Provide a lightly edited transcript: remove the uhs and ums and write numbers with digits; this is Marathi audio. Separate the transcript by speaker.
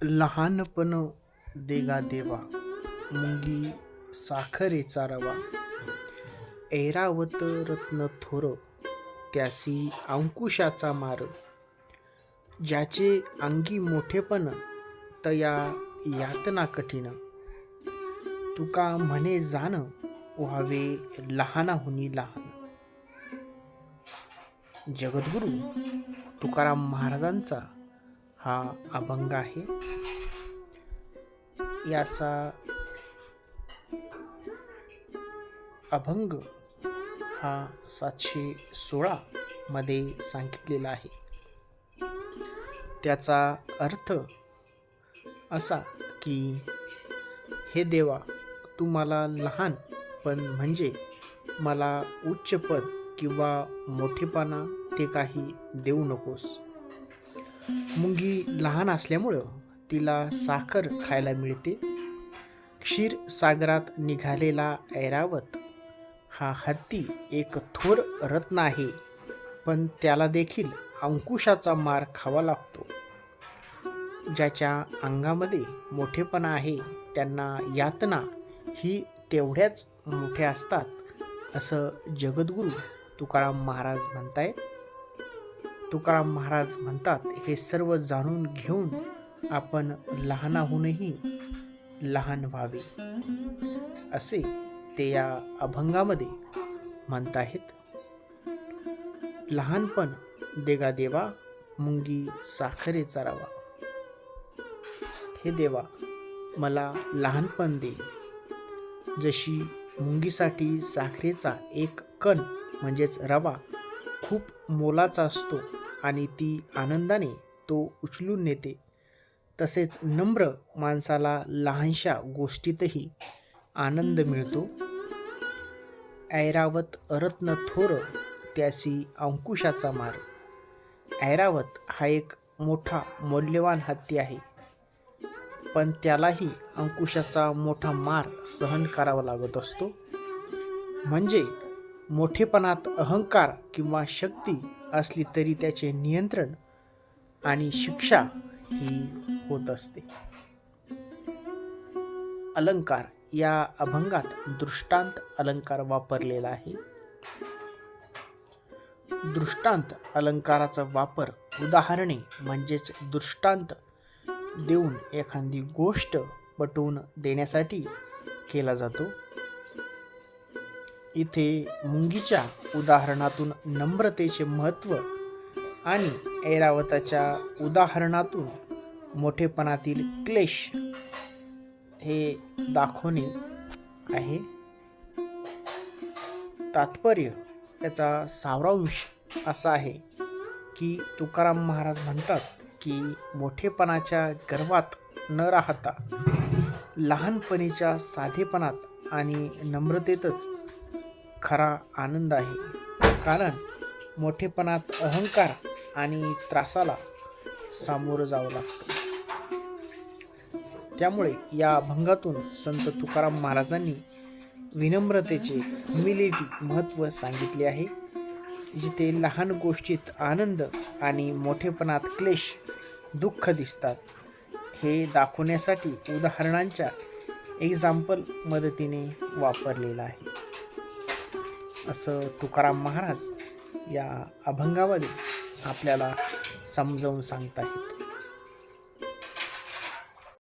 Speaker 1: लहानपण देगा देवा, मुंगी साखरेचा रवा. ऐरावत रत्न थोर, त्यासी अंकुशाचा मार. ज्याचे अंगी मोठेपण, तया यातना कठीण. तुका म्हणे जाण, व्हावे लहानाहुनी लहान. जगद्गुरु तुकाराम महाराजांचा हा अभंग आहे. याचा अभंग हा 716 मध्ये सांगितलेला आहे. त्याचा अर्थ असा की, हे देवा, तू मला लहान पण म्हणजे मला उच्च पद किंवा मोठेपणा ते काही देऊ नकोस. मुंगी लहान असल्यामुळं तिला साखर खायला मिळते. क्षीर सागरात निघालेला ऐरावत हा हत्ती एक थोर रत्न आहे, पण त्याला देखील अंकुशाचा मार खावा लागतो. ज्याच्या अंगामध्ये मोठेपणा आहे त्यांना यातना ही तेवढ्याच मोठ्या असतात, असं जगद्गुरु तुकाराम महाराज म्हणतायत. तुकाराम महाराज म्हणतात, हे सर्व जाणून घेऊन आपण लहानाहूनही लहान व्हावे, असे ते या अभंगामध्ये म्हणताहेत. लहानपण देगा देवा, मुंगी साखरेचा रवा. हे देवा, मला लहानपण दे. जशी मुंगीसाठी साखरेचा एक कण म्हणजेच रवा खूप मोलाचा असतो आणि ती आनंदाने तो उचलून नेते, तसेच नम्र माणसाला लहानशा गोष्टीतही आनंद मिळतो. ऐरावत रत्न थोर, त्यासी अंकुशाचा मार. ऐरावत हा एक मोठा मौल्यवान हत्ती आहे, पण त्यालाही अंकुशाचा मोठा मार सहन करावा लागत असतो. म्हणजे मोठेपणात अहंकार किंवा शक्ती असली तरी त्याचे नियंत्रण आणि शिक्षा ही होत असते. अलंकार या अभंगात दृष्टांत अलंकार वापरलेला आहे. दृष्टांत अलंकाराचा वापर उदाहरणे म्हणजेच दृष्टांत देऊन एखादी गोष्ट पटवून देण्यासाठी केला जातो. इथे मुंगीच्या उदाहरणातून नम्रतेचे महत्त्व आणि ऐरावताच्या उदाहरणातून मोठेपणातील क्लेश हे दाखवणे आहे. तात्पर्य याचा सारांश असा आहे की, तुकाराम महाराज म्हणतात की, मोठेपणाच्या गर्वात न राहता लहानपणीच्या साधेपणात आणि नम्रतेतच खरा आनंद आहे. कारण मोठेपणात अहंकार आणि त्रासाला सामोरं जावं लागतं. त्यामुळे या अभंगातून संत तुकाराम महाराजांनी विनम्रतेचे ह्युमिलिटी महत्त्व सांगितले आहे. जिथे लहान गोष्टीत आनंद आणि मोठेपणात क्लेश दुःख दिसतात, हे दाखवण्यासाठी उदाहरणांच्या एक्झाम्पल मदतीने वापरलेलं आहे, असं तुकाराम महाराज या अभंगामध्ये आपल्याला समजावून सांगत आहेत.